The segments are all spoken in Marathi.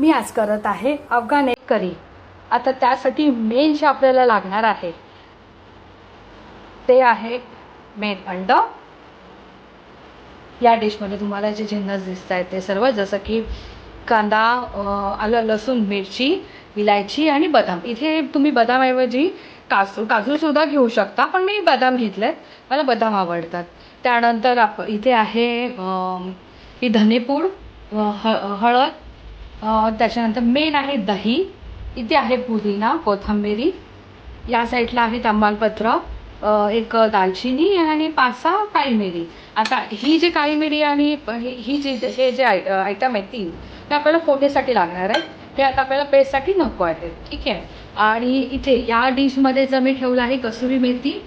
मी आज करत आहे अफगाण एग करी। आता त्यासाठी मेन जे आपल्याला लागणार आहे ते आहे मेन अंड। या डिशमध्ये तुम्हाला जे जिन्नस दिसत आहेत ते सर्व, जसं की कांदा, आलं, लसूण, मिरची, इलायची आणि बदाम। इथे तुम्ही बदामऐवजी काजू सुद्धा घेऊ शकता, पण मी बदाम घेतले, मला बदाम आवडतात। त्यानंतर इथे आहे ही धनेपूड, हळद, त्याच्यानंतर मेन आहे दही, इथे आहे पुदिना, कोथिंबीर, या साईडला आहे तमालपत्र, एक दालचिनी आणि 5-6 काळी मिरी। आता ही जी काळी मिरी आणि ही हे जे आयटम आहेत तीन, ते आपल्याला फोडणीसाठी लागणार आहे। हे आता आपल्याला पेस्टसाठी नको आहे, ठीक आहे। आणि इथे या डिशमध्ये जर मी ठेवलं आहे कसुरी मेथी,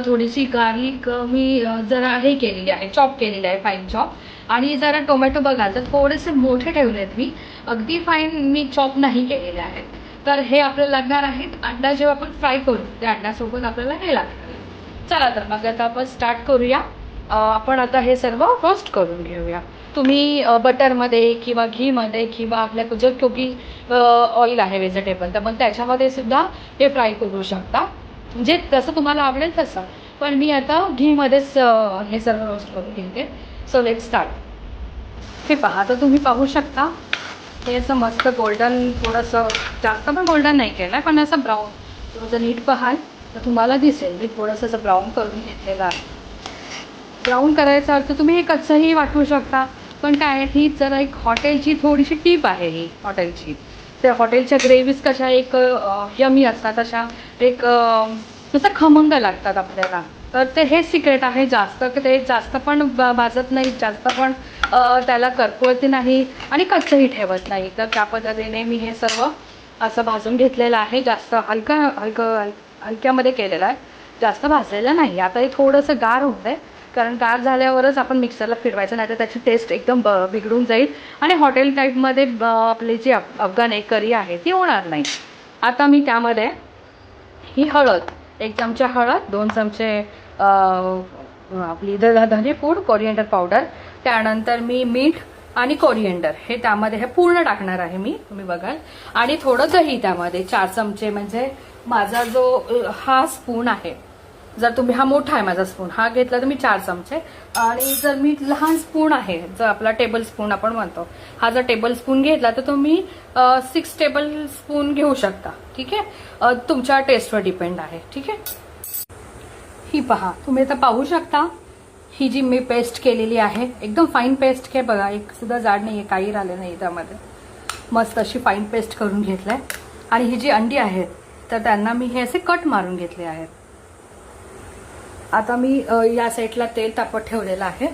थोडीशी गार्लिक मी जरा हे केलेली आहे, चॉप केलेली आहे, फाईन चॉप। आणि जरा टोमॅटो बघाल तर थोडेसे मोठे ठेवले आहेत मी, अगदी फाईन मी चॉप नाही केलेले आहेत। तर हे आपल्याला लागणार आहेत। अंडा जेव्हा आपण फ्राय करू त्या अंड्यासोबत आपल्याला हे लागणार आहे। चला तर मग आता आपण स्टार्ट करूया। आपण आता हे सर्व रोस्ट करून घेऊया। तुम्ही बटरमध्ये किंवा घीमध्ये किंवा आपल्या जो कुकिंग ऑइल आहे व्हेजिटेबल, तर मग त्याच्यामध्ये सुद्धा हे फ्राय करू शकता, म्हणजे जसं तुम्हाला आवडेल तसं। पण मी आता घीमध्येच हे सर्व रोस्ट करून घेते। So let's start. हे पहा, आता तुम्ही पाहू शकता हे असं मस्त गोल्डन, थोडंसं जास्त पण गोल्डन नाही केलं आहे, पण असं ब्राऊन, तुम्ही जर नीट पाहाल तर तुम्हाला दिसेल मी थोडंसं असं ब्राऊन करून घेतलेलं आहे। ब्राऊन करायचा अर्थ तुम्ही हे कच्चंही वाटू शकता, पण काय आहे, ही जरा एक हॉटेलची थोडीशी टीप आहे ही हॉटेलची। त्या हॉटेलच्या ग्रेव्हीज कशा एक यमी असतात, अशा एक नुसतं खमंग लागतात आपल्याला। तर ते हेच सिक्रेट आहे, जास्त ते जास्त पण भाजत नाही, जास्त पण त्याला करपवत नाही आणि कच्चंही ठेवत नाही। तर त्या पद्धतीने मी हे सर्व असं भाजून घेतलेलं आहे, जास्त हलक्यामध्ये केलेलं आहे, जास्त भाजलेलं नाही। आता हे थोडंसं गार होतं आहे, कारण गार झाल्यावरच आपण मिक्सरला फिरवायचं, नाही तर त्याची टेस्ट एकदम बिघडून जाईल आणि हॉटेल टाईपमध्ये आपली जी अफगाण एग करी आहे ती होणार नाही। आता मी त्यामध्ये ही हळद, 1 चमचा हळद, 2 चमचे आपली धनेपूड, कोरिएंडर पावडर, त्यानंतर मी मीठ आणि कोरिएंडर हे त्यामध्ये हे पूर्ण टाकणार आहे मी, तुम्ही बघाल। आणि थोडं दही त्यामध्ये 4 चमचे, म्हणजे माझा जो हा स्पून आहे, जर तुम्ही हा मोठा आहे माझा स्पून, हा घेतला तर मी 4 चमचे। आणि जर मी लहान स्पून आहे, जर आपला टेबल स्पून आपण म्हणतो, हा जर टेबल स्पून घेतला तर तुम्ही 6 टेबल स्पून घेऊ शकता, ठीक आहे। तुमच्या टेस्टवर डिपेंड आहे, ठीक आहे। ही पहा, तुम्ही आता पाहू शकता ही जी मी पेस्ट केलेली आहे, एकदम फाईन पेस्ट आहे बघा, एक सुद्धा जाड नाही आहे, काही राहिलं नाही त्यामध्ये, मस्त अशी फाईन पेस्ट करून घेतलंय। आणि ही जी अंडी आहेत तर त्यांना मी हे असे कट मारून घेतले आहेत। आता मी या साईडला तेल तापत ठेवलेलं आहे,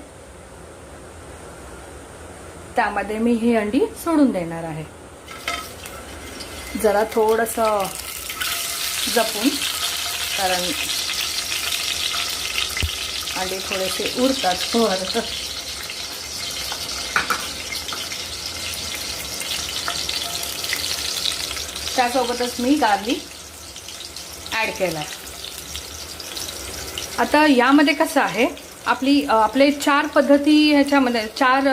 त्यामध्ये मी ही अंडी सोडून देणार आहे, जरा थोडंसं जपून, कारण अंडे थोडेसे उडतात वर। त्यासोबतच मी गार्लिक ॲड केला आहे। आता यामध्ये कसं आहे, आपले 4 पद्धती, ह्याच्यामध्ये 4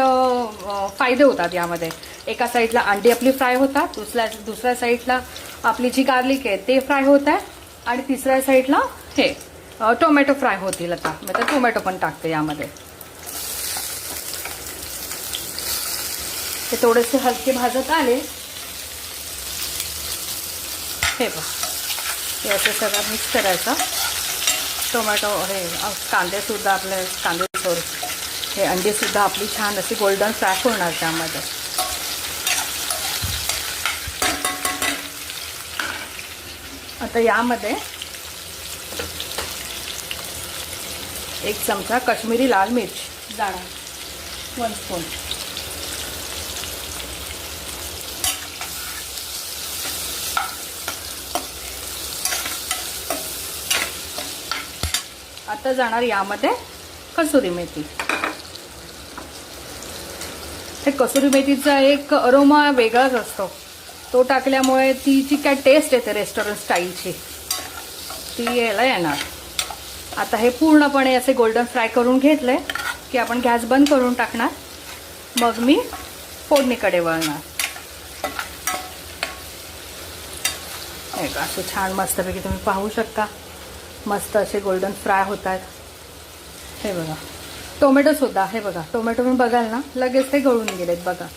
फायदे होतात यामध्ये। एका साईडला अंडी आपली फ्राय होतात, दुसऱ्या साईडला आपली जी गार्लिक आहे ते फ्राय होत आहे, आणि तिसऱ्या साईडला हे टोमॅटो फ्राय होतील। आता मी तर टोमॅटो पण टाकते यामध्ये। ते थोडेसे हलके भाजत आले, हे बघ, हे असं सगळं मिक्स करायचं। टोमॅटो, हे कांदेसुद्धा आपले हे अंडीसुद्धा आपली छान अशी गोल्डन फ्राय होणार त्यामध्ये। आता यामध्ये 1 चमचा काश्मीरी लाल मिर्च जाणार, 1 स्पून। आता जाणार यामध्ये कसुरी मेथी। हे कसुरी मेथीचा एक अरोमा वेगळाच असतो, तो टाकल्यामुळे ती जी काय टेस्ट येते रेस्टॉरंट स्टाईलची ती यायला येणार। आता हे पूर्णपणे असे गोल्डन फ्राय करून घेतले की आपण गॅस बंद करून टाकणार, मग मी फोडणीकडे वळणार। हे असं छान मस्तपैकी तुम्ही पाहू शकता, मस्त असे गोल्डन फ्राय होत आहेत. हे बघा टोमॅटो सुद्धा, हे बघा टोमॅटो मी बघाल ना लगेच ते गळून गेलेत बघा.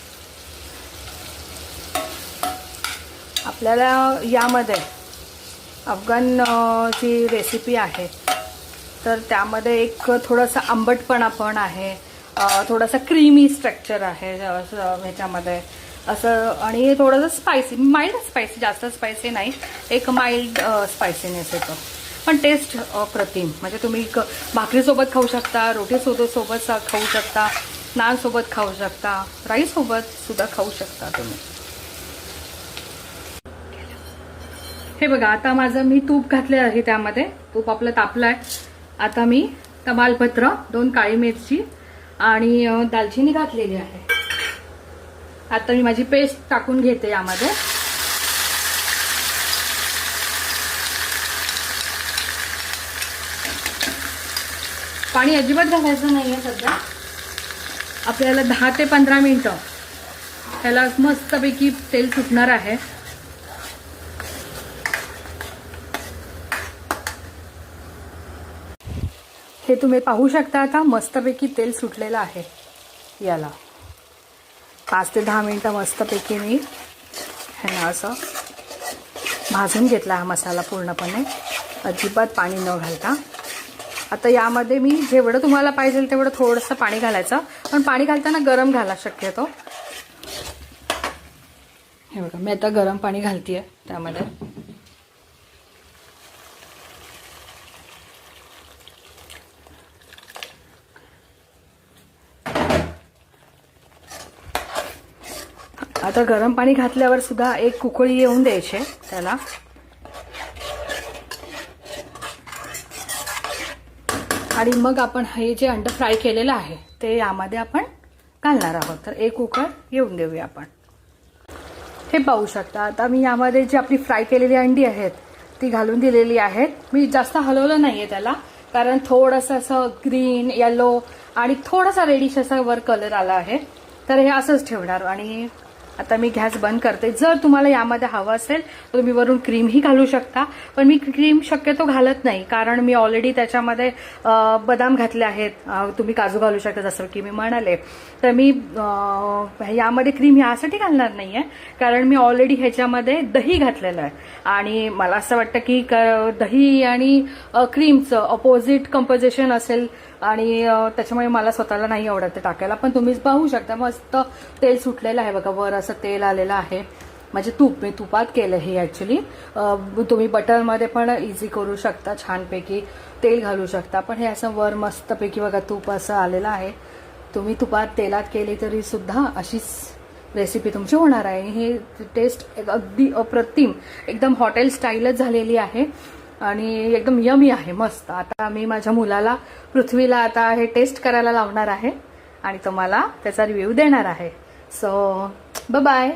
आपल्याला यामध्ये अफगाण जी रेसिपी आहे तर त्यामध्ये एक थोडासा आंबटपणा पण आहे, थोडासा क्रीमी स्ट्रक्चर आहे ह्याच्यामध्ये असं, आणि थोडंसं स्पायसी, माइल्ड स्पायसी, जास्त स्पायसी नाही, एक माइल्ड स्पायसीनेस येतो. पण टेस्ट अप्रतिम. म्हणजे तुम्ही भाकरीसोबत खाऊ शकता, रोटीसोबत खाऊ शकता, नानसोबत खाऊ शकता, राईससोबत सुद्धा खाऊ शकता तुम्ही. हे बघा आता माझं मी तूप घातले आहे, त्यामध्ये तूप आपलं तापलं आहे. आता मी तमालपत्र, 2 काळी मिरची आणि दालचिनी घातलेली आहे. आता मी माझी पेस्ट टाकून घेते यामध्ये. पाणी अजिबात घालायचं नाही आहे सध्या. आपल्याला 10 ते 15 मिनिटं त्याला मस्तपैकी तेल सुटणार आहे. हे तुम्ही पाहू शकता, आता मस्तपैकी तेल सुटलेलं आहे. याला 5 ते 10 मिनिटं मस्तपैकी मी ह्याला असं भाजून घेतला हा मसाला पूर्णपणे, अजिबात पाणी न घालता. आता यामध्ये मी जेवढं तुम्हाला पाहिजे तेवढं थोडंसं पाणी घालायचं, पण पाणी घालताना गरम घाला शक्यतो. हे बघा मी आता गरम पाणी घालतेय त्यामध्ये. आता गरम पाणी घातल्यावर सुद्धा एक उकळी येऊन द्यायची त्याला. आणि मग आपण हे जे अंड फ्राय केलेलं आहे ते यामध्ये आपण घालणार आहोत. तर एक उकळ येऊन देऊया आपण. हे पाहू शकता आता मी यामध्ये जी आपली फ्राय केलेली अंडी आहेत ती घालून दिलेली आहेत. मी जास्त हलवलं नाहीये त्याला, कारण थोडंसं असं ग्रीन, येलो आणि थोडासा रेडिश असा वर कलर आला आहे. तर हे असंच ठेवणार. आणि आता मी गॅस बंद करते. जर तुम्हाला यामध्ये हवं असेल तर तुम्ही वरून क्रीमही घालू शकता, पण मी क्रीम शक्यतो घालत नाही, कारण मी ऑलरेडी त्याच्यामध्ये बदाम घातले आहेत. तुम्ही काजू घालू शकता जसं की मी म्हणाले. तर मी यामध्ये क्रीम यासाठी घालणार नाही आहे, कारण मी ऑलरेडी ह्याच्यामध्ये दही घातलेलं आहे. आणि मला असं वाटतं की दही आणि क्रीमचं अपोजिट कंपोजिशन असेल, आणि त्याच्यामुळे मला स्वतःला नाही आवडत ते टाकायला. पण तुम्हीच पाहू शकता मस्त तेल सुटलेलं आहे बघा, वर असं तेल आलेलं आहे. म्हणजे तूप, मी तुपात केलं हे ॲक्च्युली. तुम्ही बटरमध्ये पण इझी करू शकता, छानपैकी तेल घालू शकता. पण हे असं वर मस्तपैकी बघा तूप असं आलेलं आहे. तुम्ही तुपात तेलात केली तरी सुद्धा अशीच रेसिपी तुमची होणार आहे. ही टेस्ट अगदी अप्रतिम, एकदम हॉटेल स्टाईलच झालेली आहे आणि एकदम यमी आहे, मस्त. आता मी माझ्या मुलाला, पृथ्वीला आता हे टेस्ट करायला लावणार आहे आणि तुम्हाला त्याचा रिव्ह्यू देणार आहे. So bye bye.